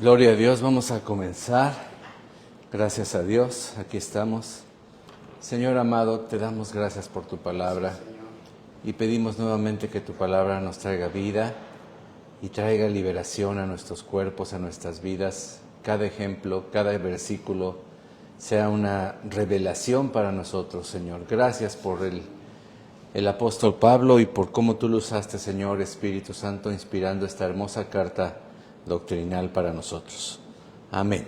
Gloria a Dios, vamos a comenzar. Gracias a Dios, aquí estamos. Señor amado, te damos gracias por tu palabra y pedimos nuevamente que tu palabra nos traiga vida y traiga liberación a nuestros cuerpos, a nuestras vidas. Cada ejemplo, cada versículo sea una revelación para nosotros, Señor. Gracias por el apóstol Pablo y por cómo tú lo usaste, Señor Espíritu Santo, inspirando esta hermosa carta doctrinal para nosotros. Amén.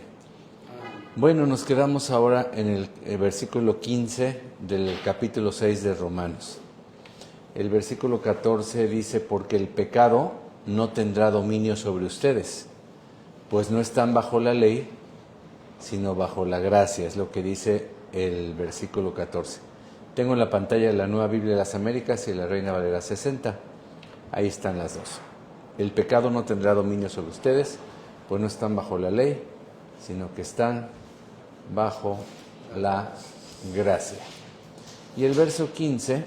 Bueno, nos quedamos ahora en el versículo 15 del capítulo 6 de Romanos. El versículo 14 dice: porque el pecado no tendrá dominio sobre ustedes, pues no están bajo la ley, sino bajo la gracia. Es lo que dice el versículo 14. Tengo en la pantalla la Nueva Biblia de las Américas y la Reina Valera 60. Ahí están las dos. El pecado no tendrá dominio sobre ustedes, pues no están bajo la ley, sino que están bajo la gracia. Y el verso 15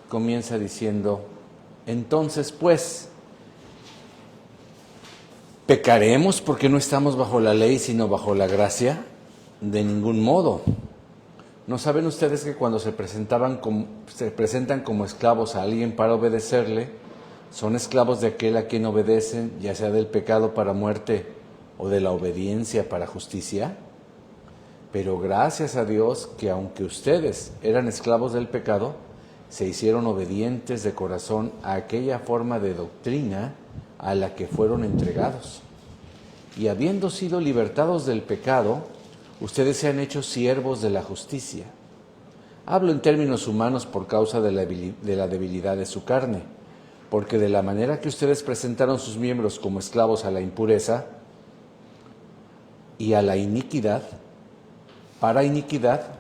comienza diciendo: entonces pues, ¿pecaremos porque no estamos bajo la ley, sino bajo la gracia? De ningún modo. ¿No saben ustedes que cuando se presentan como esclavos a alguien para obedecerle, son esclavos de aquel a quien obedecen, ya sea del pecado para muerte o de la obediencia para justicia? Pero gracias a Dios que aunque ustedes eran esclavos del pecado, se hicieron obedientes de corazón a aquella forma de doctrina a la que fueron entregados. Y habiendo sido libertados del pecado, ustedes se han hecho siervos de la justicia. Hablo en términos humanos por causa de la debilidad de su carne, porque de la manera que ustedes presentaron sus miembros como esclavos a la impureza y a la iniquidad, para iniquidad,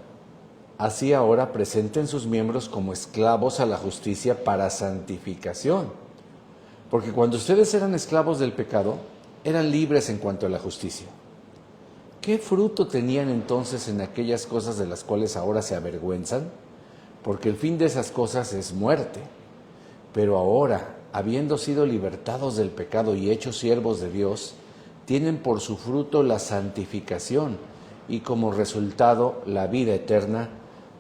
así ahora presenten sus miembros como esclavos a la justicia para santificación. Porque cuando ustedes eran esclavos del pecado, eran libres en cuanto a la justicia. ¿Qué fruto tenían entonces en aquellas cosas de las cuales ahora se avergüenzan? Porque el fin de esas cosas es muerte. Pero ahora, habiendo sido libertados del pecado y hechos siervos de Dios, tienen por su fruto la santificación y como resultado la vida eterna,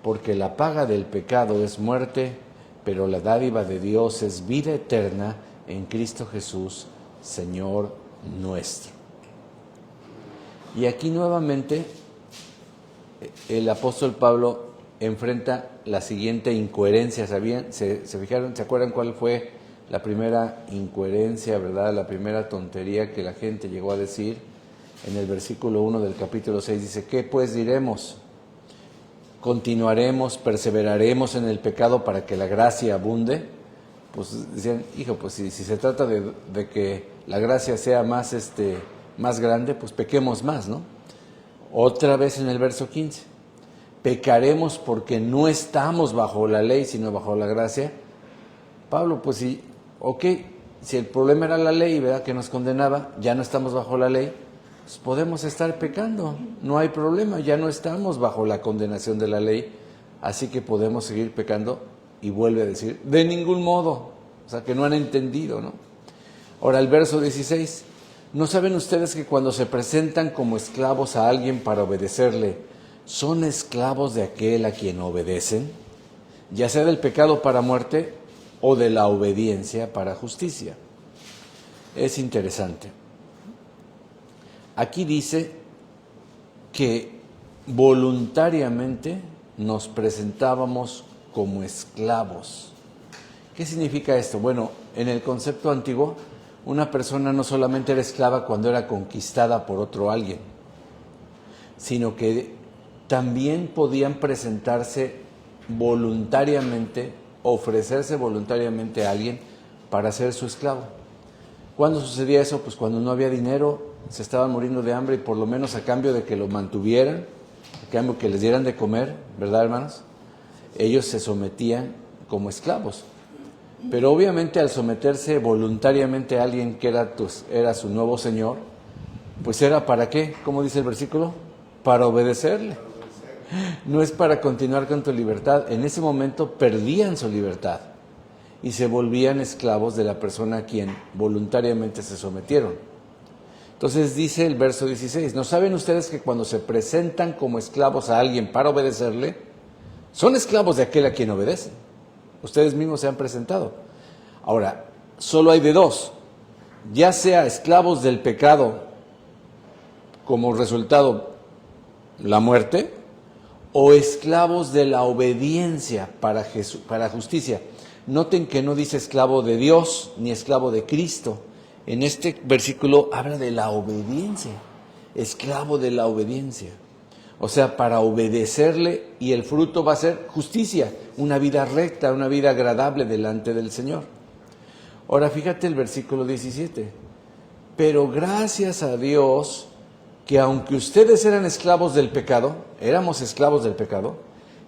porque la paga del pecado es muerte, pero la dádiva de Dios es vida eterna en Cristo Jesús, Señor nuestro. Y aquí nuevamente el apóstol Pablo enfrenta la siguiente incoherencia. ¿Se fijaron? ¿Se acuerdan cuál fue la primera incoherencia, verdad? La primera tontería que la gente llegó a decir. En el versículo 1 del capítulo 6 dice: ¿qué pues diremos? ¿Continuaremos, perseveraremos en el pecado para que la gracia abunde? Pues decían: hijo, pues si se trata de que la gracia sea más grande, pues pequemos más, ¿no? Otra vez en el verso 15: ¿pecaremos porque no estamos bajo la ley, sino bajo la gracia? Pablo, pues sí, si el problema era la ley, ¿verdad?, que nos condenaba, ya no estamos bajo la ley, pues podemos estar pecando, no hay problema, ya no estamos bajo la condenación de la ley, así que podemos seguir pecando. Y vuelve a decir: de ningún modo. O sea, que no han entendido, ¿no? Ahora el verso 16: ¿no saben ustedes que cuando se presentan como esclavos a alguien para obedecerle, son esclavos de aquel a quien obedecen, ya sea del pecado para muerte o de la obediencia para justicia? Es interesante. Aquí dice que voluntariamente nos presentábamos como esclavos. ¿Qué significa esto? Bueno, en el concepto antiguo, una persona no solamente era esclava cuando era conquistada por otro alguien, sino que también podían presentarse voluntariamente, ofrecerse voluntariamente a alguien para ser su esclavo. ¿Cuándo sucedía eso? Pues cuando no había dinero, se estaban muriendo de hambre y por lo menos a cambio de que lo mantuvieran, a cambio que les dieran de comer, ¿verdad, hermanos? Ellos se sometían como esclavos. Pero obviamente al someterse voluntariamente a alguien que era su nuevo señor, pues era ¿para qué? ¿Cómo dice el versículo? Para obedecerle. No es para continuar con tu libertad. En ese momento perdían su libertad y se volvían esclavos de la persona a quien voluntariamente se sometieron. Entonces dice el verso 16, ¿no saben ustedes que cuando se presentan como esclavos a alguien para obedecerle, son esclavos de aquel a quien obedecen? Ustedes mismos se han presentado. Ahora, solo hay de dos, ya sea esclavos del pecado como resultado la muerte, o esclavos de la obediencia para justicia. Noten que no dice esclavo de Dios ni esclavo de Cristo. En este versículo habla de la obediencia, esclavo de la obediencia. O sea, para obedecerle, y el fruto va a ser justicia, una vida recta, una vida agradable delante del Señor. Ahora fíjate el versículo 17. Pero gracias a Dios que aunque ustedes eran esclavos del pecado, éramos esclavos del pecado,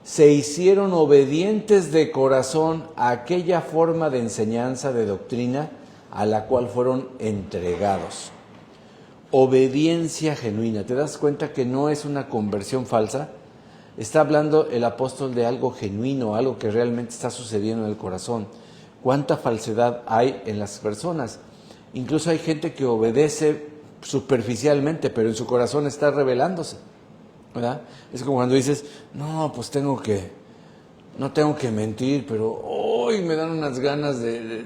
se hicieron obedientes de corazón a aquella forma de enseñanza, de doctrina, a la cual fueron entregados. Obediencia genuina. ¿Te das cuenta que no es una conversión falsa? Está hablando el apóstol de algo genuino, algo que realmente está sucediendo en el corazón. ¿Cuánta falsedad hay en las personas? Incluso hay gente que obedece superficialmente, pero en su corazón está rebelándose, ¿verdad? Es como cuando dices, no, pues no tengo que mentir, pero hoy me dan unas ganas de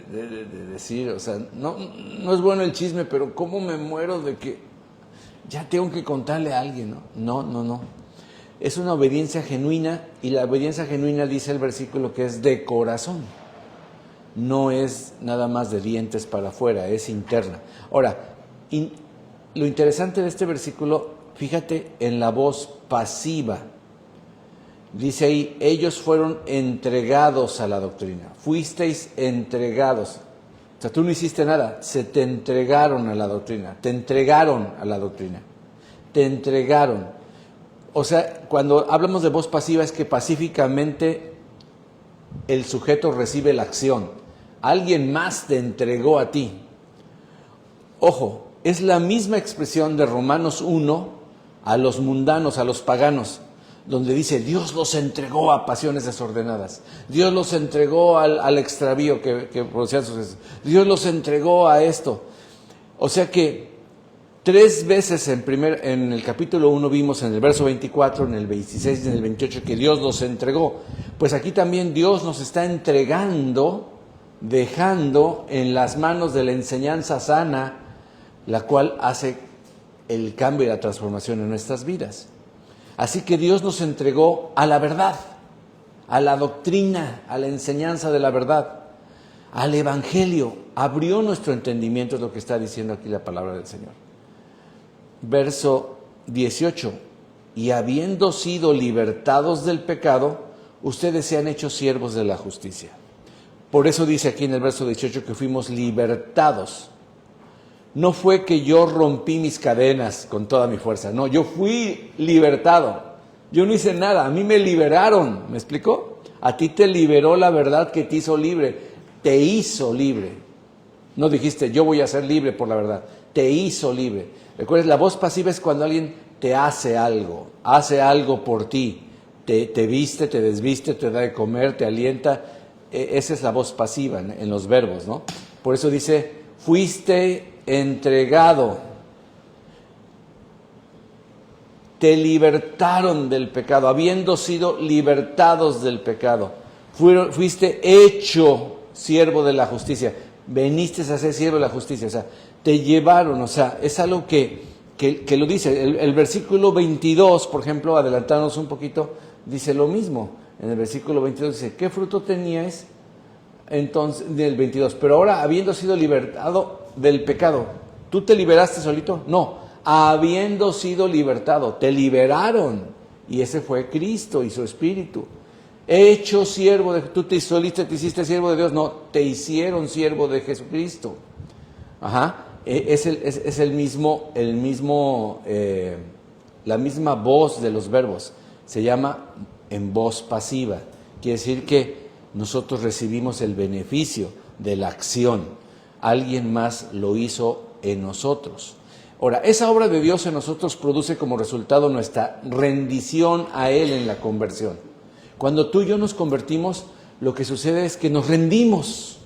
decir, o sea, no es bueno el chisme, pero cómo me muero de que ya tengo que contarle a alguien, ¿no? No. Es una obediencia genuina, y la obediencia genuina dice el versículo que es de corazón. No es nada más de dientes para afuera, es interna. Ahora, lo interesante de este versículo, fíjate en la voz pasiva. Dice ahí, ellos fueron entregados a la doctrina. Fuisteis entregados. O sea, tú no hiciste nada, se te entregaron a la doctrina. Te entregaron a la doctrina. Te entregaron. O sea, cuando hablamos de voz pasiva es que pacíficamente el sujeto recibe la acción. Alguien más te entregó a ti. Ojo, es la misma expresión de Romanos 1 a los mundanos, a los paganos, donde dice, Dios los entregó a pasiones desordenadas, Dios los entregó al extravío que producían sus... Dios los entregó a esto. O sea que 3 veces en el capítulo 1 vimos en el verso 24, en el 26 y en el 28 que Dios los entregó. Pues aquí también Dios nos está entregando, dejando en las manos de la enseñanza sana, la cual hace el cambio y la transformación en nuestras vidas. Así que Dios nos entregó a la verdad, a la doctrina, a la enseñanza de la verdad, al Evangelio. Abrió nuestro entendimiento, es lo que está diciendo aquí la palabra del Señor. Verso 18. Y habiendo sido libertados del pecado, ustedes se han hecho siervos de la justicia. Por eso dice aquí en el verso 18 que fuimos libertados. No fue que yo rompí mis cadenas con toda mi fuerza, no, yo fui libertado. Yo no hice nada, a mí me liberaron, ¿me explicó? A ti te liberó la verdad que te hizo libre, te hizo libre. No dijiste, yo voy a ser libre por la verdad, te hizo libre. Recuerda, la voz pasiva es cuando alguien te hace algo por ti, te viste, te desviste, te da de comer, te alienta. Esa es la voz pasiva en los verbos, ¿no? Por eso dice, fuiste entregado, te libertaron del pecado, habiendo sido libertados del pecado, fuiste hecho siervo de la justicia, veniste a ser siervo de la justicia, o sea, te llevaron, o sea, es algo que lo dice, el versículo 22, por ejemplo, adelantándonos un poquito, dice lo mismo, en el versículo 22 dice, ¿qué fruto teníais? Entonces, del 22, pero ahora habiendo sido libertado del pecado, ¿tú te liberaste solito? No, habiendo sido libertado, te liberaron, y ese fue Cristo y su Espíritu. Hecho siervo de... ¿Tú te hiciste siervo de Dios? No, te hicieron siervo de Jesucristo. Ajá, es el mismo, la misma voz de los verbos, se llama en voz pasiva, quiere decir que nosotros recibimos el beneficio de la acción. Alguien más lo hizo en nosotros. Ahora, esa obra de Dios en nosotros produce como resultado nuestra rendición a Él en la conversión. Cuando tú y yo nos convertimos, lo que sucede es que nos rendimos.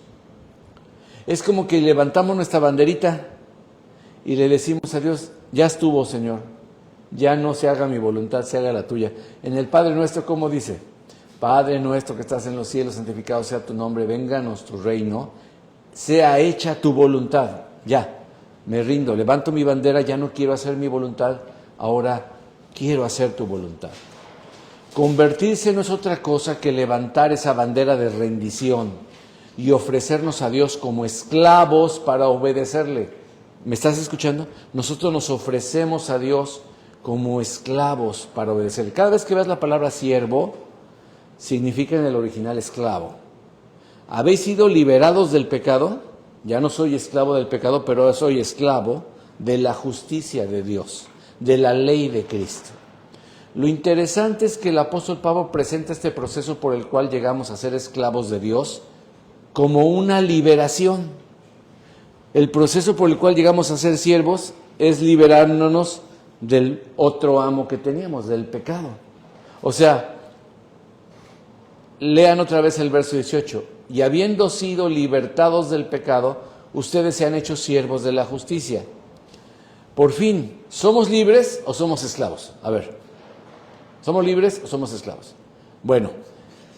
Es como que levantamos nuestra banderita y le decimos a Dios, ya estuvo, Señor, ya no se haga mi voluntad, se haga la tuya. En el Padre Nuestro, ¿cómo dice? Padre nuestro que estás en los cielos, santificado sea tu nombre, venga a nuestro reino, sea hecha tu voluntad. Ya, me rindo, levanto mi bandera, ya no quiero hacer mi voluntad, ahora quiero hacer tu voluntad. Convertirse no es otra cosa que levantar esa bandera de rendición y ofrecernos a Dios como esclavos para obedecerle. ¿Me estás escuchando? Nosotros nos ofrecemos a Dios como esclavos para obedecerle. Cada vez que veas la palabra siervo, significa en el original esclavo. ¿Habéis sido liberados del pecado? Ya no soy esclavo del pecado, pero ahora soy esclavo de la justicia de Dios, de la ley de Cristo. Lo interesante es que el apóstol Pablo presenta este proceso por el cual llegamos a ser esclavos de Dios como una liberación. El proceso por el cual llegamos a ser siervos es liberándonos del otro amo que teníamos, del pecado. O sea, lean otra vez el verso 18. Y habiendo sido libertados del pecado, ustedes se han hecho siervos de la justicia. Por fin, ¿somos libres o somos esclavos? A ver, ¿somos libres o somos esclavos? Bueno,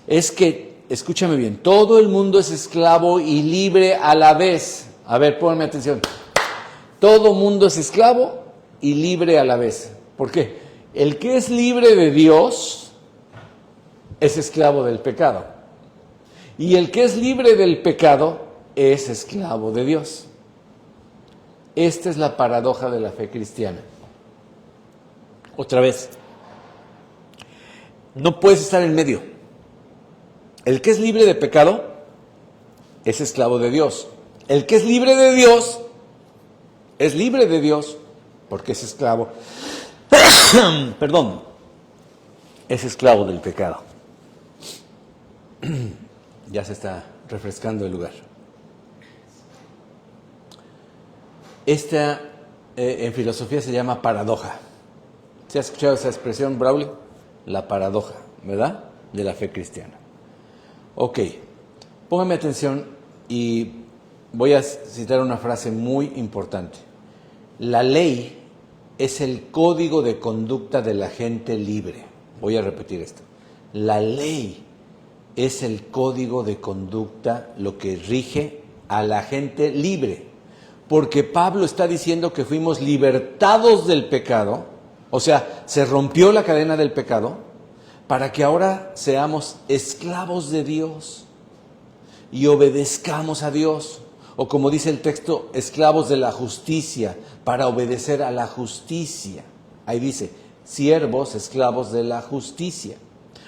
es que, escúchame bien, todo el mundo es esclavo y libre a la vez. A ver, pónganme atención. Todo mundo es esclavo y libre a la vez. ¿Por qué? El que es libre de Dios es esclavo del pecado. Y el que es libre del pecado es esclavo de Dios. Esta es la paradoja de la fe cristiana. Otra vez, no puedes estar en medio. El que es libre de pecado es esclavo de Dios. El que es libre de Dios es libre de Dios porque es esclavo. Perdón, es esclavo del pecado. Ya se está refrescando el lugar. Esta en filosofía se llama paradoja. ¿Se ha escuchado esa expresión, Braulio? La paradoja, ¿verdad? De la fe cristiana. Ok, póngame atención y voy a citar una frase muy importante. La ley es el código de conducta de la gente libre. Voy a repetir esto. La ley es el código de conducta, lo que rige a la gente libre. Porque Pablo está diciendo que fuimos libertados del pecado, o sea, se rompió la cadena del pecado, para que ahora seamos esclavos de Dios y obedezcamos a Dios. O como dice el texto, esclavos de la justicia, para obedecer a la justicia. Ahí dice, siervos, esclavos de la justicia.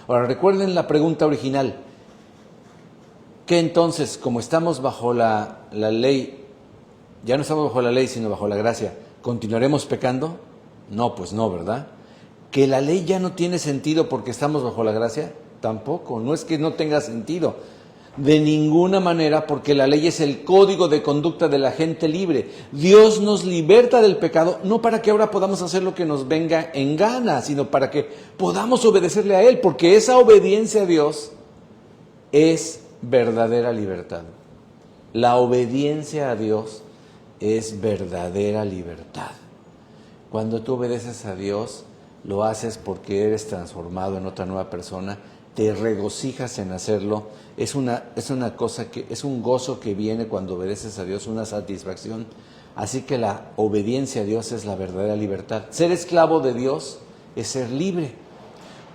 Ahora, recuerden la pregunta original. ¿Qué entonces, como estamos bajo la ley, ya no estamos bajo la ley, sino bajo la gracia, continuaremos pecando? No, pues no, ¿verdad? ¿Que la ley ya no tiene sentido porque estamos bajo la gracia? Tampoco, no es que no tenga sentido. De ninguna manera, porque la ley es el código de conducta de la gente libre. Dios nos liberta del pecado, no para que ahora podamos hacer lo que nos venga en gana, sino para que podamos obedecerle a Él, porque esa obediencia a Dios es verdadera libertad. La obediencia a Dios es verdadera libertad. Cuando tú obedeces a Dios, lo haces porque eres transformado en otra nueva persona, te regocijas en hacerlo, es una cosa que es un gozo que viene cuando obedeces a Dios, una satisfacción. Así que la obediencia a Dios es la verdadera libertad. Ser esclavo de Dios es ser libre.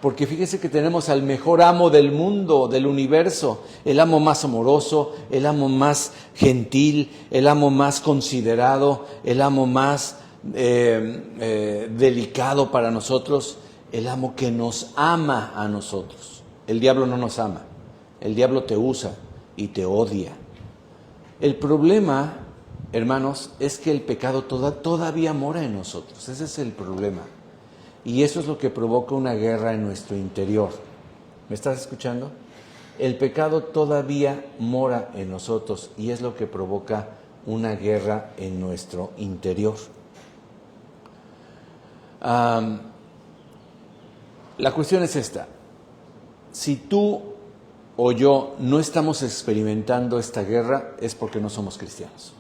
Porque fíjese que tenemos al mejor amo del mundo, del universo, el amo más amoroso, el amo más gentil, el amo más considerado, el amo más delicado para nosotros, el amo que nos ama a nosotros. El diablo no nos ama, el diablo te usa y te odia. El problema, hermanos, es que el pecado todavía mora en nosotros, ese es el problema. Y eso es lo que provoca una guerra en nuestro interior. ¿Me estás escuchando? El pecado todavía mora en nosotros y es lo que provoca una guerra en nuestro interior. La cuestión es esta. Si tú o yo no estamos experimentando esta guerra, es porque no somos cristianos.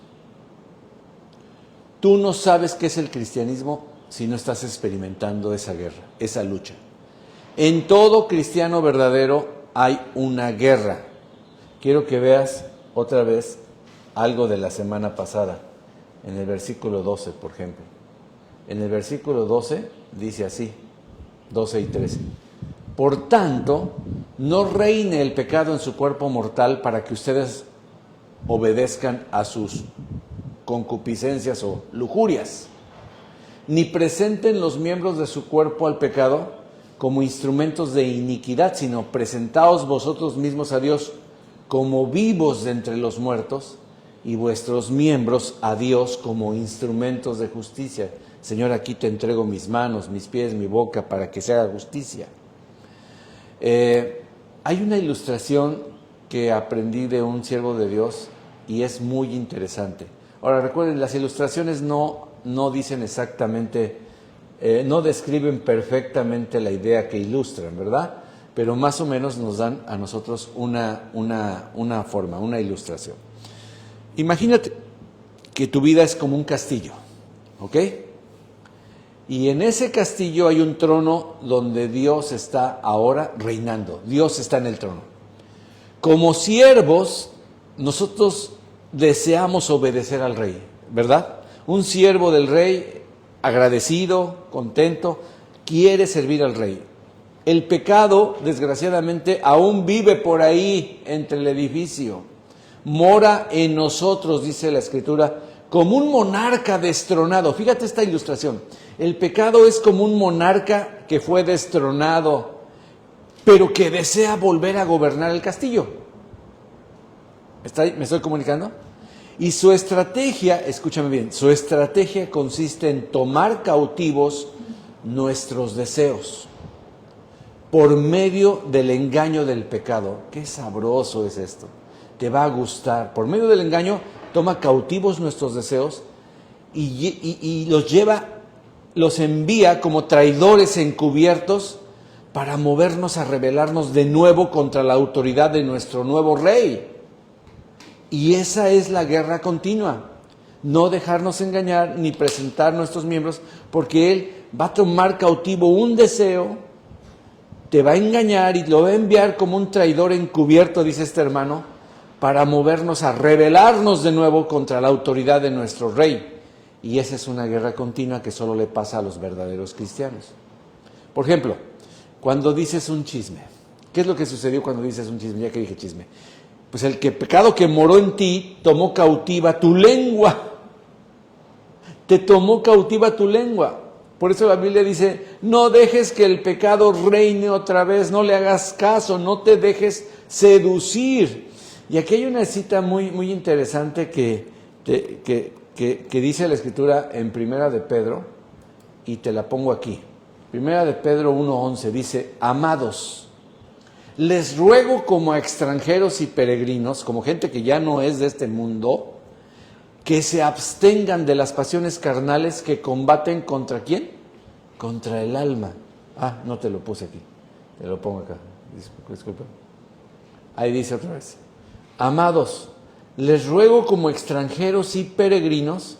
Tú no sabes qué es el cristianismo si no estás experimentando esa guerra, esa lucha. En todo cristiano verdadero hay una guerra. Quiero que veas otra vez algo de la semana pasada, en el versículo 12, por ejemplo. En el versículo 12 dice así, 12 y 13. Por tanto, no reine el pecado en su cuerpo mortal para que ustedes obedezcan a sus concupiscencias o lujurias, ni presenten los miembros de su cuerpo al pecado como instrumentos de iniquidad, sino presentaos vosotros mismos a Dios como vivos de entre los muertos y vuestros miembros a Dios como instrumentos de justicia. Señor, aquí te entrego mis manos, mis pies, mi boca para que se haga justicia. Hay una ilustración que aprendí de un siervo de Dios y es muy interesante. Ahora recuerden, las ilustraciones no dicen exactamente, no describen perfectamente la idea que ilustran, ¿verdad? Pero más o menos nos dan a nosotros una forma, una ilustración. Imagínate que tu vida es como un castillo, ¿ok? Y en ese castillo hay un trono donde Dios está ahora reinando. Dios está en el trono. Como siervos, nosotros deseamos obedecer al rey, ¿verdad? Un siervo del rey, agradecido, contento, quiere servir al rey. El pecado, desgraciadamente, aún vive por ahí entre el edificio. Mora en nosotros, dice la Escritura, como un monarca destronado. Fíjate esta ilustración. El pecado es como un monarca que fue destronado, pero que desea volver a gobernar el castillo. ¿Me estoy comunicando? Y su estrategia, escúchame bien, su estrategia consiste en tomar cautivos nuestros deseos por medio del engaño del pecado. Qué sabroso es esto. Te va a gustar. Por medio del engaño toma cautivos nuestros deseos y los envía como traidores encubiertos para movernos a rebelarnos de nuevo contra la autoridad de nuestro nuevo rey. Y esa es la guerra continua. No dejarnos engañar ni presentar nuestros miembros, porque Él va a tomar cautivo un deseo, te va a engañar y lo va a enviar como un traidor encubierto, dice este hermano, para movernos a rebelarnos de nuevo contra la autoridad de nuestro rey. Y esa es una guerra continua que solo le pasa a los verdaderos cristianos. Por ejemplo, cuando dices un chisme, ¿qué es lo que sucedió cuando dices un chisme? Ya que dije chisme. Pues el pecado que moró en ti tomó cautiva tu lengua. Te tomó cautiva tu lengua. Por eso la Biblia dice, no dejes que el pecado reine otra vez, no le hagas caso, no te dejes seducir. Y aquí hay una cita muy, muy interesante que dice la Escritura en Primera de Pedro, y te la pongo aquí. Primera de Pedro 1:11 dice, amados, les ruego como a extranjeros y peregrinos, como gente que ya no es de este mundo, que se abstengan de las pasiones carnales que combaten ¿contra quién? Contra el alma. No te lo puse aquí, te lo pongo acá, disculpa. Ahí dice otra vez, amados, les ruego como extranjeros y peregrinos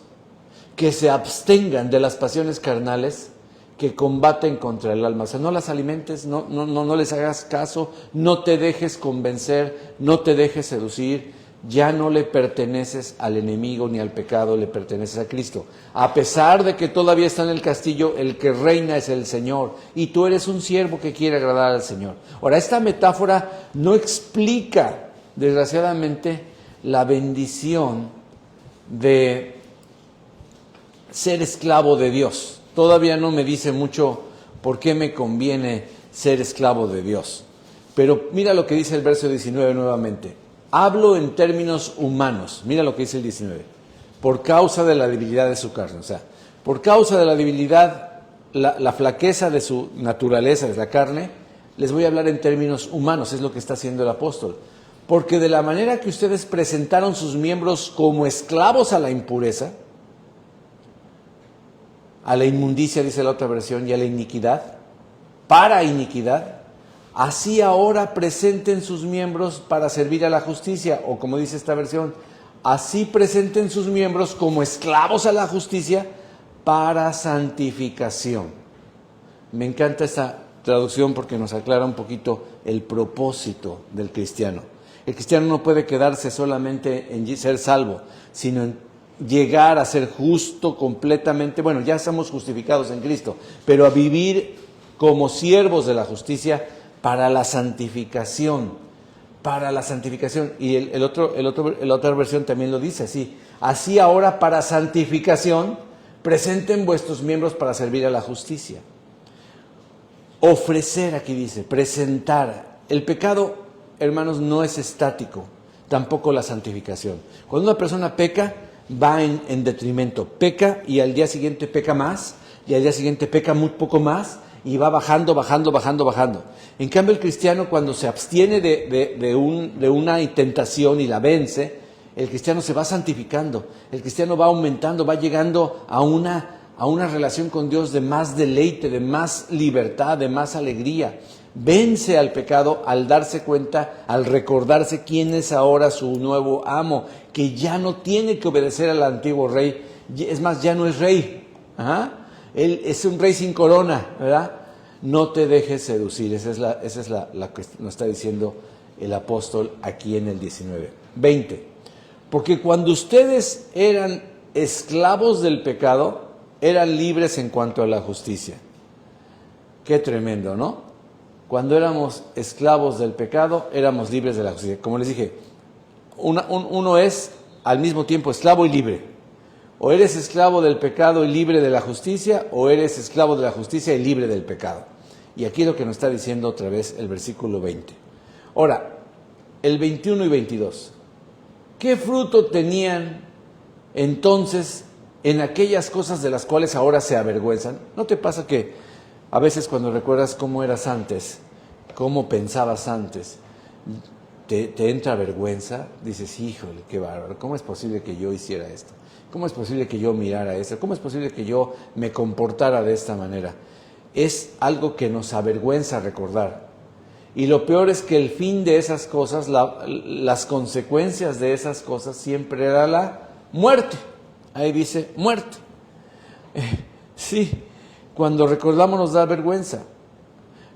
que se abstengan de las pasiones carnales que combaten contra el alma. O sea, no las alimentes, no les hagas caso, no te dejes convencer, no te dejes seducir. Ya no le perteneces al enemigo ni al pecado, le perteneces a Cristo. A pesar de que todavía está en el castillo, el que reina es el Señor. Y tú eres un siervo que quiere agradar al Señor. Ahora, esta metáfora no explica, desgraciadamente, la bendición de ser esclavo de Dios. Todavía no me dice mucho por qué me conviene ser esclavo de Dios. Pero mira lo que dice el verso 19 nuevamente. Hablo en términos humanos. Mira lo que dice el 19. Por causa de la debilidad de su carne. O sea, por causa de la debilidad, la flaqueza de su naturaleza, de la carne, les voy a hablar en términos humanos. Es lo que está haciendo el apóstol. Porque de la manera que ustedes presentaron sus miembros como esclavos a la impureza, a la inmundicia, dice la otra versión, y a la iniquidad, para iniquidad, así ahora presenten sus miembros para servir a la justicia, o como dice esta versión, así presenten sus miembros como esclavos a la justicia para santificación. Me encanta esta traducción porque nos aclara un poquito el propósito del cristiano. El cristiano no puede quedarse solamente en ser salvo, sino en llegar a ser justo completamente. Bueno, ya estamos justificados en Cristo, pero a vivir como siervos de la justicia para la santificación. Para la santificación. Y la otra versión también lo dice así. Así ahora para santificación presenten vuestros miembros para servir a la justicia. Ofrecer, aquí dice, presentar. El pecado, hermanos, no es estático, tampoco la santificación. Cuando una persona peca, va en detrimento. Peca y al día siguiente peca más, y al día siguiente peca muy poco más, y va bajando. En cambio, el cristiano, cuando se abstiene de una tentación y la vence, el cristiano se va santificando, el cristiano va aumentando, va llegando a una relación con Dios de más deleite, de más libertad, de más alegría. Vence al pecado al darse cuenta, al recordarse quién es ahora su nuevo amo, que ya no tiene que obedecer al antiguo rey, es más, ya no es rey. Él es un rey sin corona, ¿verdad? No te dejes seducir, esa es la que nos está diciendo el apóstol aquí en el 19. 20. Porque cuando ustedes eran esclavos del pecado, eran libres en cuanto a la justicia. Qué tremendo, ¿no? Cuando éramos esclavos del pecado, éramos libres de la justicia. Como les dije, uno es al mismo tiempo esclavo y libre. O eres esclavo del pecado y libre de la justicia, o eres esclavo de la justicia y libre del pecado. Y aquí es lo que nos está diciendo otra vez el versículo 20. Ahora, el 21 y 22. ¿Qué fruto tenían entonces en aquellas cosas de las cuales ahora se avergüenzan? ¿No te pasa que a veces cuando recuerdas cómo eras antes, cómo pensabas antes, te entra vergüenza? Dices, híjole, qué bárbaro, ¿cómo es posible que yo hiciera esto? ¿Cómo es posible que yo mirara eso? ¿Cómo es posible que yo me comportara de esta manera? Es algo que nos avergüenza recordar. Y lo peor es que el fin de esas cosas, las consecuencias de esas cosas siempre era la muerte. Ahí dice muerte. Sí, cuando recordamos nos da vergüenza.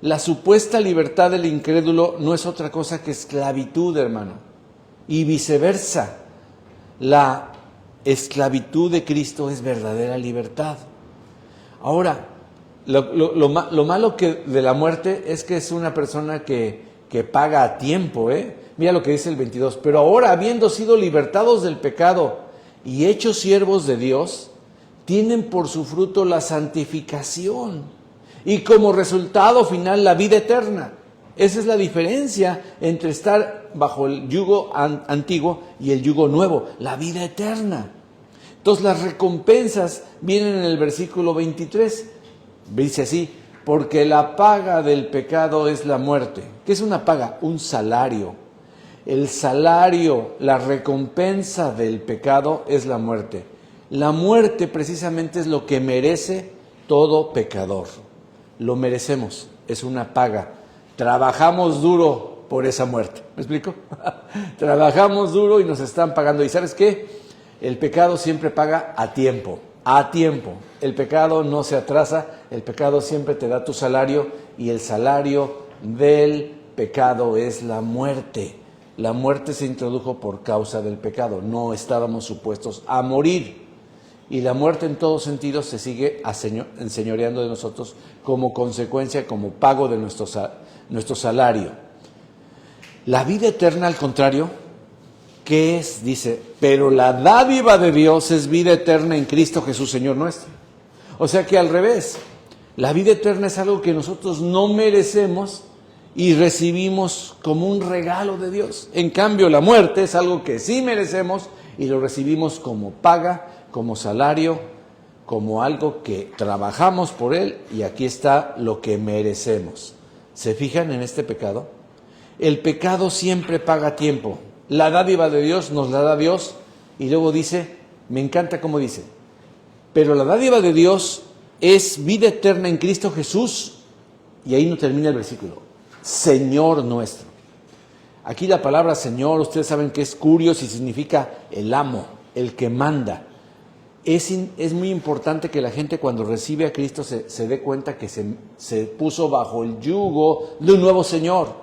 La supuesta libertad del incrédulo no es otra cosa que esclavitud, hermano. Y viceversa. La esclavitud de Cristo es verdadera libertad. Ahora, lo malo de la muerte es que es una persona que paga a tiempo, Mira lo que dice el 22. Pero ahora, habiendo sido libertados del pecado y hechos siervos de Dios, tienen por su fruto la santificación y como resultado final la vida eterna. Esa es la diferencia entre estar bajo el yugo antiguo y el yugo nuevo, la vida eterna. Entonces las recompensas vienen en el versículo 23. Dice así, porque la paga del pecado es la muerte. ¿Qué es una paga? Un salario. El salario, la recompensa del pecado es la muerte. La muerte precisamente es lo que merece todo pecador. Lo merecemos, es una paga. Trabajamos duro por esa muerte. ¿Me explico? Trabajamos duro y nos están pagando. ¿Y sabes qué? El pecado siempre paga a tiempo. A tiempo. El pecado no se atrasa, el pecado siempre te da tu salario y el salario del pecado es la muerte. La muerte se introdujo por causa del pecado, no estábamos supuestos a morir. Y la muerte en todos sentidos se sigue enseñoreando de nosotros como consecuencia, como pago de nuestro salario. La vida eterna, al contrario, ¿qué es? Dice, pero la dádiva de Dios es vida eterna en Cristo Jesús, Señor nuestro. O sea que al revés, la vida eterna es algo que nosotros no merecemos y recibimos como un regalo de Dios. En cambio, la muerte es algo que sí merecemos y lo recibimos como paga, como salario, como algo que trabajamos por él, y aquí está lo que merecemos. ¿Se fijan en este pecado? El pecado siempre paga tiempo. La dádiva de Dios nos la da Dios, y luego dice, me encanta cómo dice, pero la dádiva de Dios es vida eterna en Cristo Jesús, y ahí no termina el versículo, Señor nuestro. Aquí la palabra Señor, ustedes saben que es kurios y significa el amo, el que manda. Es muy importante que la gente cuando recibe a Cristo se dé cuenta que se puso bajo el yugo de un nuevo Señor,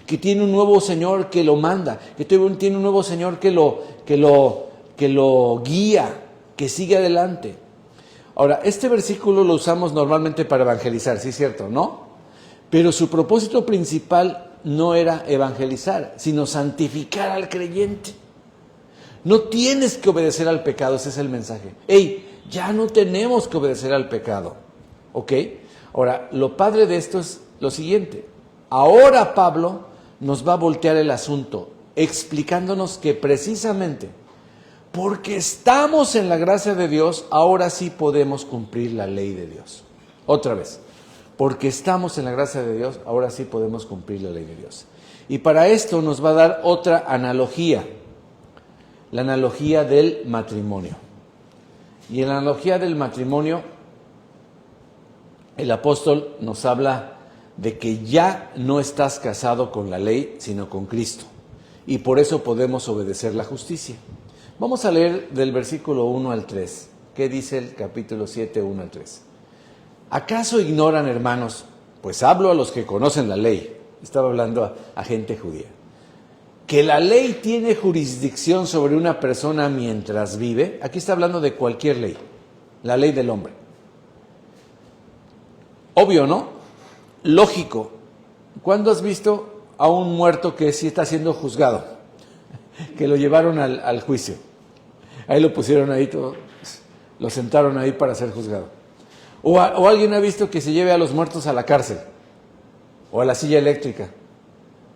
que tiene un nuevo Señor que lo manda, que tiene un nuevo Señor que lo guía, que sigue adelante. Ahora, este versículo lo usamos normalmente para evangelizar, ¿sí es cierto? ¿No? Pero su propósito principal no era evangelizar, sino santificar al creyente. No tienes que obedecer al pecado, ese es el mensaje. Ya no tenemos que obedecer al pecado, ¿ok? Ahora, lo padre de esto es lo siguiente. Ahora Pablo nos va a voltear el asunto, explicándonos que precisamente porque estamos en la gracia de Dios, ahora sí podemos cumplir la ley de Dios. Otra vez, porque estamos en la gracia de Dios, ahora sí podemos cumplir la ley de Dios. Y para esto nos va a dar otra analogía, la analogía del matrimonio. Y en la analogía del matrimonio, el apóstol nos habla de que ya no estás casado con la ley, sino con Cristo. Y por eso podemos obedecer la justicia. Vamos a leer del versículo 1 al 3. ¿Qué dice el capítulo 7, 1 al 3? ¿Acaso ignoran, hermanos? Pues hablo a los que conocen la ley. Estaba hablando a gente judía. Que la ley tiene jurisdicción sobre una persona mientras vive. Aquí está hablando de cualquier ley, la ley del hombre. Obvio, ¿no? Lógico. ¿Cuándo has visto a un muerto que sí está siendo juzgado? Que lo llevaron al juicio. Ahí lo pusieron ahí todo, lo sentaron ahí para ser juzgado. O alguien ha visto que se lleve a los muertos a la cárcel, o a la silla eléctrica,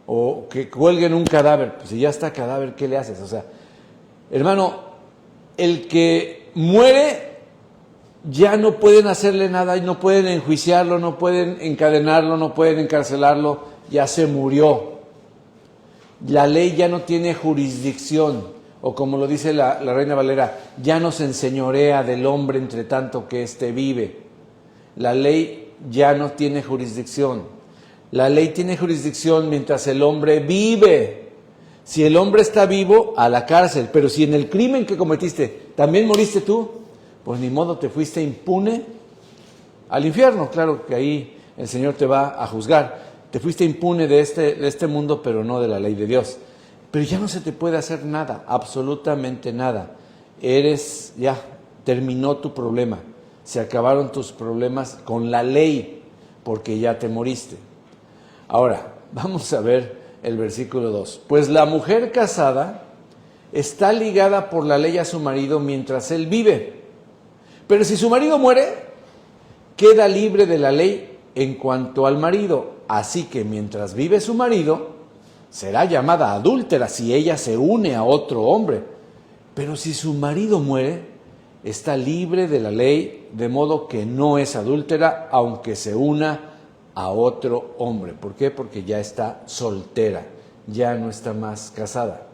o que cuelguen un cadáver. Pues si ya está cadáver, ¿qué le haces? O sea, hermano, el que muere ya no pueden hacerle nada, y no pueden enjuiciarlo, no pueden encadenarlo, no pueden encarcelarlo, ya se murió. La ley ya no tiene jurisdicción, o como lo dice la Reina Valera, ya no se enseñorea del hombre entre tanto que éste vive. La ley ya no tiene jurisdicción. La ley tiene jurisdicción mientras el hombre vive. Si el hombre está vivo, a la cárcel. Pero si en el crimen que cometiste también moriste tú, pues ni modo, te fuiste impune al infierno. Claro que ahí el Señor te va a juzgar. Te fuiste impune de este mundo, pero no de la ley de Dios. Pero ya no se te puede hacer nada, absolutamente nada. Terminó tu problema. Se acabaron tus problemas con la ley, porque ya te moriste. Ahora, vamos a ver el versículo 2. Pues la mujer casada está ligada por la ley a su marido mientras él vive. Pero si su marido muere, queda libre de la ley en cuanto al marido. Así que mientras vive su marido, será llamada adúltera si ella se une a otro hombre. Pero si su marido muere, está libre de la ley, de modo que no es adúltera, aunque se una a otro hombre. ¿Por qué? Porque ya está soltera, ya no está más casada.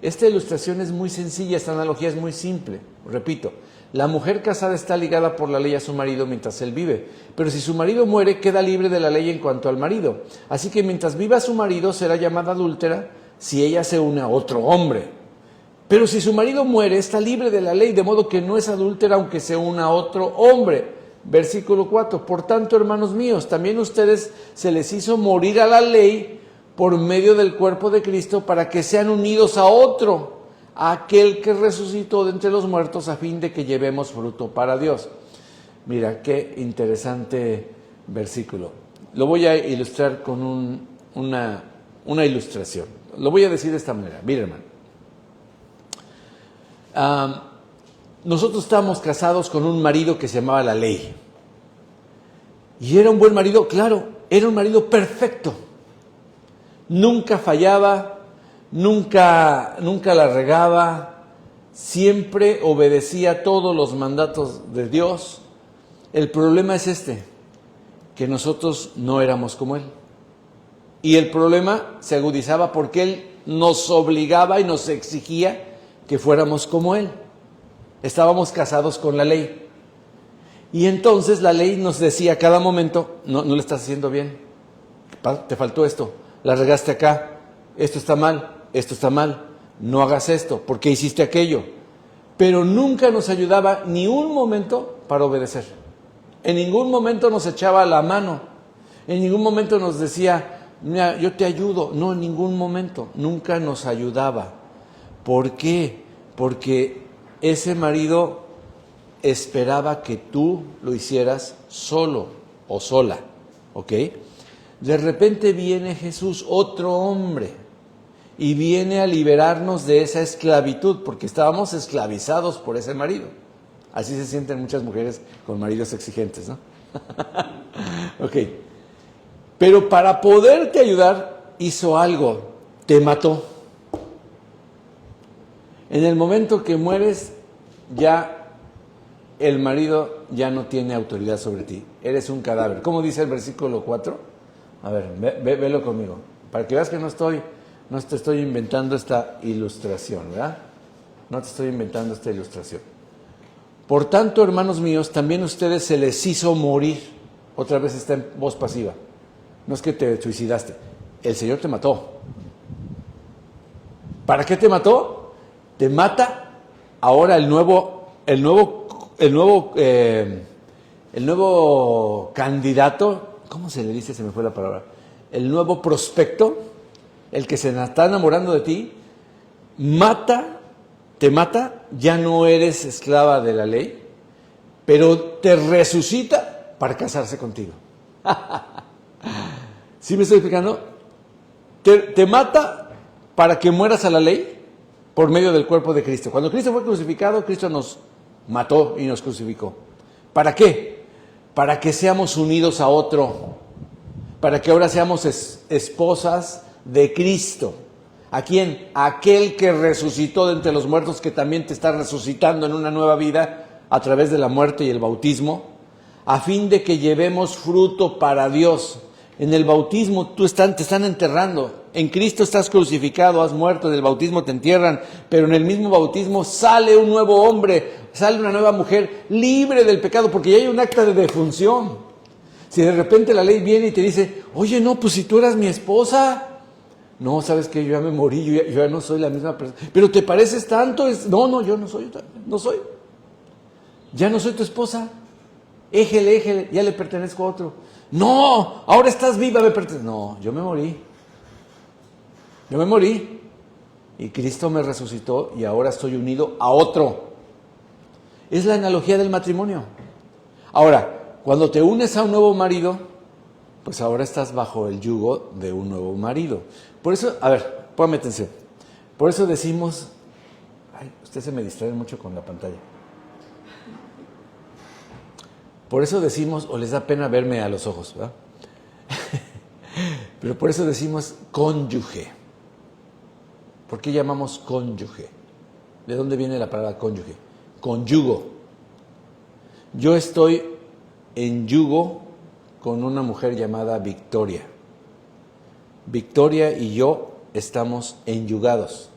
Esta ilustración es muy sencilla, esta analogía es muy simple. Repito, la mujer casada está ligada por la ley a su marido mientras él vive, pero si su marido muere, queda libre de la ley en cuanto al marido. Así que mientras viva su marido, será llamada adúltera si ella se une a otro hombre. Pero si su marido muere, está libre de la ley, de modo que no es adúltera aunque se una a otro hombre. Versículo 4. Por tanto, hermanos míos, también a ustedes se les hizo morir a la ley por medio del cuerpo de Cristo para que sean unidos a otro, a aquel que resucitó de entre los muertos, a fin de que llevemos fruto para Dios. Mira, qué interesante versículo. Lo voy a ilustrar con una ilustración. Lo voy a decir de esta manera. Mira, hermano. Nosotros estábamos casados con un marido que se llamaba la ley. Y era un buen marido, claro, era un marido perfecto. Nunca fallaba, nunca la regaba, siempre obedecía todos los mandatos de Dios. El problema es que nosotros no éramos como él. Y el problema se agudizaba porque él nos obligaba y nos exigía que fuéramos como él. Estábamos casados con la ley. Y entonces la ley nos decía a cada momento, no le estás haciendo bien, te faltó esto, la regaste acá, esto está mal, no hagas esto, ¿por qué hiciste aquello? Pero nunca nos ayudaba ni un momento para obedecer. En ningún momento nos echaba la mano, en ningún momento nos decía, mira, yo te ayudo. No, en ningún momento, nunca nos ayudaba. ¿Por qué? Porque ese marido esperaba que tú lo hicieras solo o sola, ¿ok? De repente viene Jesús, otro hombre, y viene a liberarnos de esa esclavitud, porque estábamos esclavizados por ese marido. Así se sienten muchas mujeres con maridos exigentes, ¿no? Ok. Pero para poderte ayudar, hizo algo, te mató. En el momento que mueres, ya el marido ya no tiene autoridad sobre ti. Eres un cadáver. ¿Cómo dice el versículo 4? A ver, velo conmigo. Para que veas que no te estoy inventando esta ilustración, ¿verdad? No te estoy inventando esta ilustración. Por tanto, hermanos míos, también a ustedes se les hizo morir. Otra vez está en voz pasiva. No es que te suicidaste. El Señor te mató. ¿Para qué te mató? Te mata ahora el nuevo candidato. ¿Cómo se le dice? Se me fue la palabra. El nuevo prospecto, el que se está enamorando de ti, te mata, ya no eres esclava de la ley, pero te resucita para casarse contigo. ¿Sí me estoy explicando? Te mata para que mueras a la ley por medio del cuerpo de Cristo. Cuando Cristo fue crucificado, Cristo nos mató y nos crucificó. ¿Para qué? Para que seamos unidos a otro, para que ahora seamos esposas de Cristo. ¿A quién? A aquel que resucitó de entre los muertos, que también te está resucitando en una nueva vida a través de la muerte y el bautismo, a fin de que llevemos fruto para Dios. En el bautismo te están enterrando. En Cristo estás crucificado, has muerto, en el bautismo te entierran, pero en el mismo bautismo sale un nuevo hombre, sale una nueva mujer libre del pecado, porque ya hay un acta de defunción. Si de repente la ley viene y te dice, oye, no, pues si tú eras mi esposa, no, sabes que yo ya me morí, yo ya no soy la misma persona, pero te pareces tanto, no, yo no soy, ya no soy tu esposa, éjele, ya le pertenezco a otro. No, ahora estás viva, me perteneces. No, yo me morí y Cristo me resucitó y ahora estoy unido a otro. Es la analogía del matrimonio. Ahora, cuando te unes a un nuevo marido, pues ahora estás bajo el yugo de un nuevo marido. Por eso, a ver, póngame atención. Por eso decimos, usted se me distrae mucho con la pantalla. Por eso decimos, o les da pena verme a los ojos, ¿verdad? Pero por eso decimos cónyuge. ¿Por qué llamamos cónyuge? ¿De dónde viene la palabra cónyuge? Conyugo. Yo estoy en yugo con una mujer llamada Victoria. Victoria y yo estamos enyugados.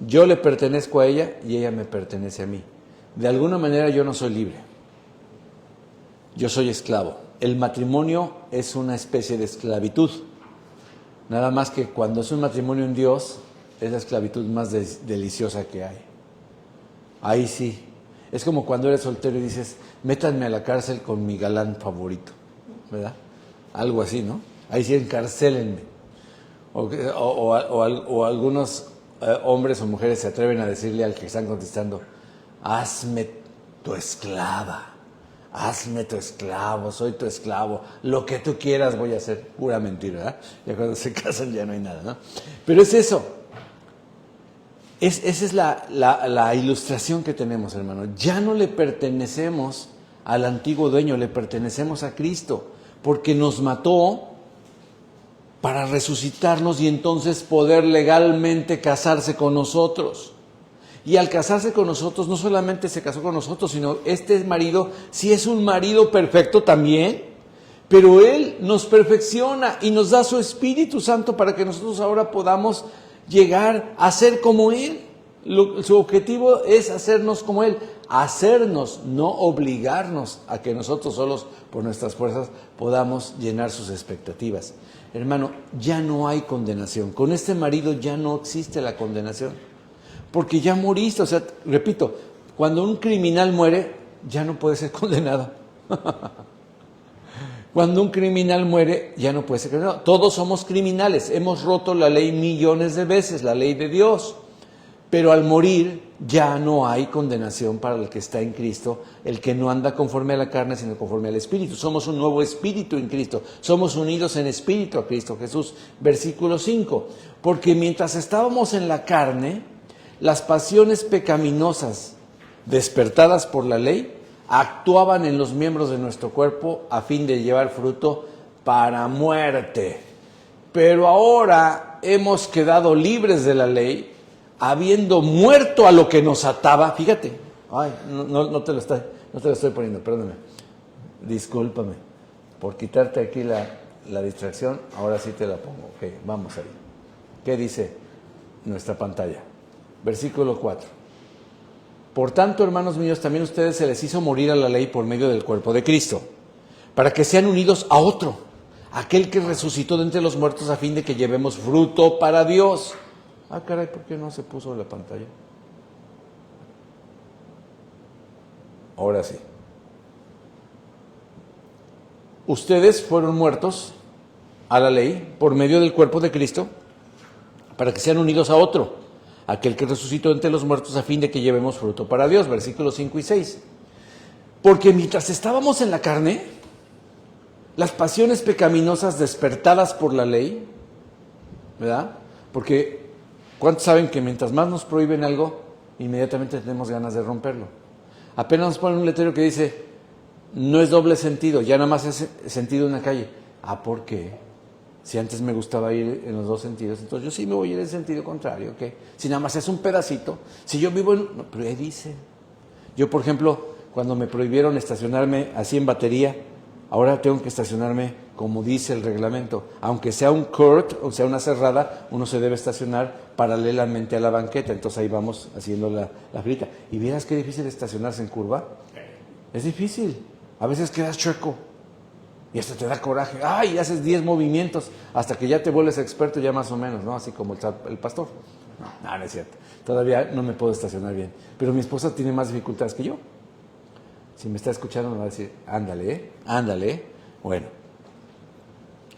Yo le pertenezco a ella y ella me pertenece a mí. De alguna manera yo no soy libre. Yo soy esclavo. El matrimonio es una especie de esclavitud. Nada más que cuando es un matrimonio en Dios, es la esclavitud más deliciosa que hay. Ahí sí. Es como cuando eres soltero y dices, métanme a la cárcel con mi galán favorito, ¿verdad? Algo así, ¿no? Ahí sí, encarcélenme. O algunos hombres o mujeres se atreven a decirle al que están contestando, hazme tu esclava, hazme tu esclavo, soy tu esclavo, lo que tú quieras voy a hacer. Pura mentira, ¿verdad? Ya cuando se casan ya no hay nada, ¿no? Pero es eso. Esa es la ilustración que tenemos, hermano. Ya no le pertenecemos al antiguo dueño, le pertenecemos a Cristo, porque nos mató para resucitarnos y entonces poder legalmente casarse con nosotros. Y al casarse con nosotros, no solamente se casó con nosotros, sino este marido sí es un marido perfecto también, pero Él nos perfecciona y nos da su Espíritu Santo para que nosotros ahora podamos llegar a ser como Él. Su objetivo es hacernos como Él, hacernos, no obligarnos a que nosotros solos, por nuestras fuerzas, podamos llenar sus expectativas. Hermano, ya no hay condenación. Con este marido ya no existe la condenación. Porque ya moriste. O sea, repito, cuando un criminal muere, ya no puede ser condenado. Cuando un criminal muere, ya no puede ser condenado. Todos somos criminales. Hemos roto la ley millones de veces, la ley de Dios. Pero al morir ya no hay condenación para el que está en Cristo, el que no anda conforme a la carne, sino conforme al Espíritu. Somos un nuevo espíritu en Cristo. Somos unidos en espíritu a Cristo Jesús. Versículo 5. Porque mientras estábamos en la carne, las pasiones pecaminosas despertadas por la ley actuaban en los miembros de nuestro cuerpo a fin de llevar fruto para muerte. Pero ahora hemos quedado libres de la ley, habiendo muerto a lo que nos ataba. Fíjate, no te lo estoy poniendo, perdóname, discúlpame por quitarte aquí la distracción. Ahora sí te la pongo. Ok, vamos ahí. ¿Qué dice nuestra pantalla? Versículo 4. Por tanto, hermanos míos, también a ustedes se les hizo morir a la ley por medio del cuerpo de Cristo, para que sean unidos a otro, aquel que resucitó de entre los muertos, a fin de que llevemos fruto para Dios. Ah, caray, ¿por qué no se puso la pantalla? Ahora sí. Ustedes fueron muertos a la ley por medio del cuerpo de Cristo, para que sean unidos a otro, aquel que resucitó entre los muertos, a fin de que llevemos fruto para Dios. Versículos 5 y 6. Porque mientras estábamos en la carne, las pasiones pecaminosas despertadas por la ley, ¿verdad? Porque ¿cuántos saben que mientras más nos prohíben algo, inmediatamente tenemos ganas de romperlo? Apenas nos ponen un letrero que dice, no es doble sentido, ya nada más es sentido en la calle. Ah, ¿por qué? Si antes me gustaba ir en los dos sentidos, entonces yo sí me voy a ir en sentido contrario, ¿ok? Si nada más es un pedacito, si yo vivo en... No, pero ahí dice. Yo, por ejemplo, cuando me prohibieron estacionarme así en batería, ahora tengo que estacionarme como dice el reglamento. Aunque sea un court, o sea una cerrada, uno se debe estacionar paralelamente a la banqueta. Entonces ahí vamos haciendo la frita. ¿Y vieras qué difícil estacionarse en curva? Es difícil. A veces quedas chueco. Y hasta te da coraje. ¡Ay! Haces 10 movimientos hasta que ya te vuelves experto, ya más o menos, ¿no? Así como el pastor. No es cierto. Todavía no me puedo estacionar bien. Pero mi esposa tiene más dificultades que yo. Si me está escuchando me va a decir, ándale, ándale. Bueno,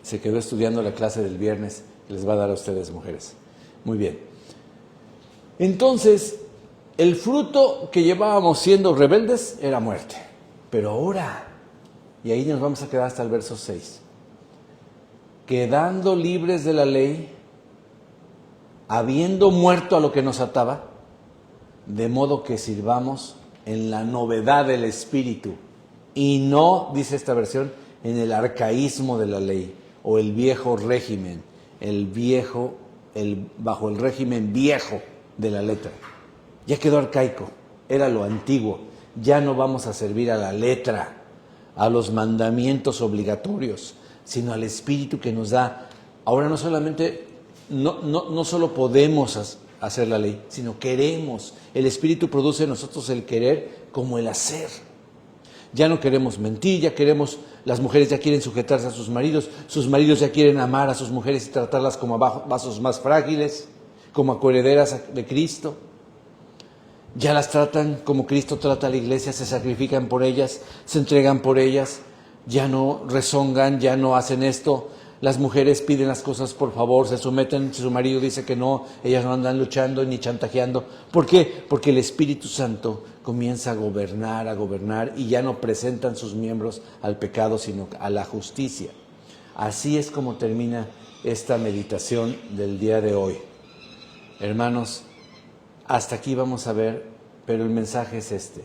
se quedó estudiando la clase del viernes que les va a dar a ustedes, mujeres. Muy bien. Entonces, el fruto que llevábamos siendo rebeldes era muerte. Pero ahora... Y ahí nos vamos a quedar hasta el verso 6. Quedando libres de la ley, habiendo muerto a lo que nos ataba, de modo que sirvamos en la novedad del Espíritu, y no, dice esta versión, en el arcaísmo de la ley, o el viejo régimen, bajo el régimen viejo de la letra. Ya quedó arcaico, era lo antiguo, ya no vamos a servir a la letra, a los mandamientos obligatorios, sino al Espíritu que nos da. Ahora no solamente, no solo podemos hacer la ley, sino queremos. El Espíritu produce en nosotros el querer como el hacer. Ya no queremos mentir, ya queremos, las mujeres ya quieren sujetarse a sus maridos ya quieren amar a sus mujeres y tratarlas como vasos más frágiles, como coherederas de Cristo. Ya las tratan como Cristo trata a la iglesia, se sacrifican por ellas, se entregan por ellas, ya no rezongan, ya no hacen esto. Las mujeres piden las cosas por favor, se someten, si su marido dice que no, ellas no andan luchando ni chantajeando. ¿Por qué? Porque el Espíritu Santo comienza a gobernar y ya no presentan sus miembros al pecado, sino a la justicia. Así es como termina esta meditación del día de hoy. Hermanos, hasta aquí vamos a ver, pero el mensaje es este.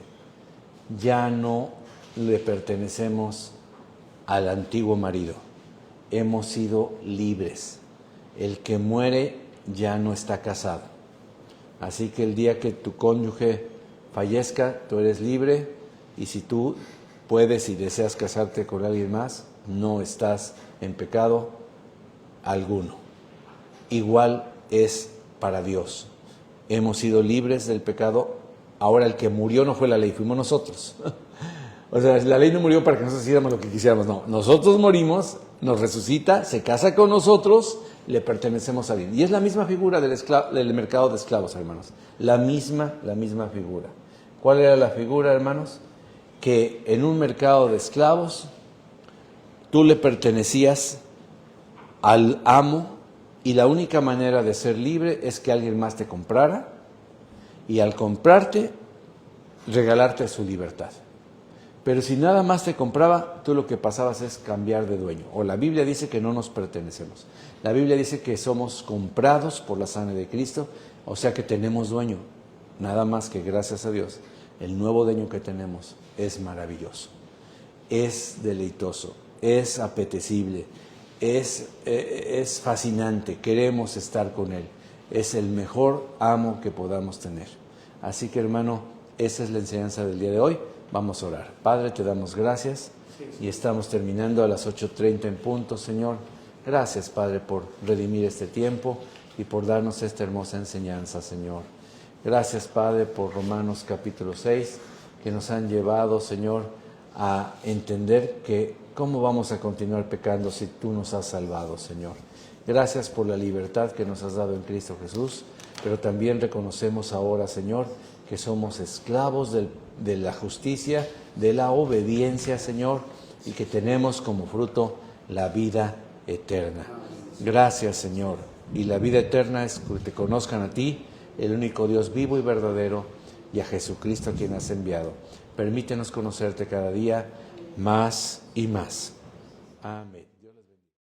Ya no le pertenecemos al antiguo marido. Hemos sido libres. El que muere ya no está casado. Así que el día que tu cónyuge fallezca, tú eres libre. Y si tú puedes y deseas casarte con alguien más, no estás en pecado alguno. Igual es para Dios. hemos sido libres del pecado. Ahora el que murió no fue la ley, fuimos nosotros. O sea, la ley no murió para que nosotros hiciéramos lo que quisiéramos, no. Nosotros morimos, nos resucita, se casa con nosotros, le pertenecemos a alguien. Y es la misma figura del mercado de esclavos, hermanos. La misma figura. ¿Cuál era la figura, hermanos? Que en un mercado de esclavos, tú le pertenecías al amo y la única manera de ser libre es que alguien más te comprara y al comprarte, regalarte su libertad. Pero si nada más te compraba, tú lo que pasabas es cambiar de dueño. O la Biblia dice que no nos pertenecemos. La Biblia dice que somos comprados por la sangre de Cristo, o sea que tenemos dueño. Nada más que gracias a Dios, el nuevo dueño que tenemos es maravilloso, es deleitoso, es apetecible, es fascinante, queremos estar con Él. Es el mejor amo que podamos tener. Así que, hermano, esa es la enseñanza del día de hoy. Vamos a orar. Padre, te damos gracias y estamos terminando a las 8:30 en punto, Señor. Gracias, Padre, por redimir este tiempo y por darnos esta hermosa enseñanza, Señor. Gracias, Padre, por Romanos capítulo 6, que nos han llevado, Señor, a entender que cómo vamos a continuar pecando si tú nos has salvado, Señor. Gracias por la libertad que nos has dado en Cristo Jesús, pero también reconocemos ahora, Señor, que somos esclavos de la justicia, de la obediencia, Señor, y que tenemos como fruto la vida eterna. Gracias, Señor. Y la vida eterna es que te conozcan a ti, el único Dios vivo y verdadero, y a Jesucristo a quien has enviado. Permítenos conocerte cada día más y más. Amén.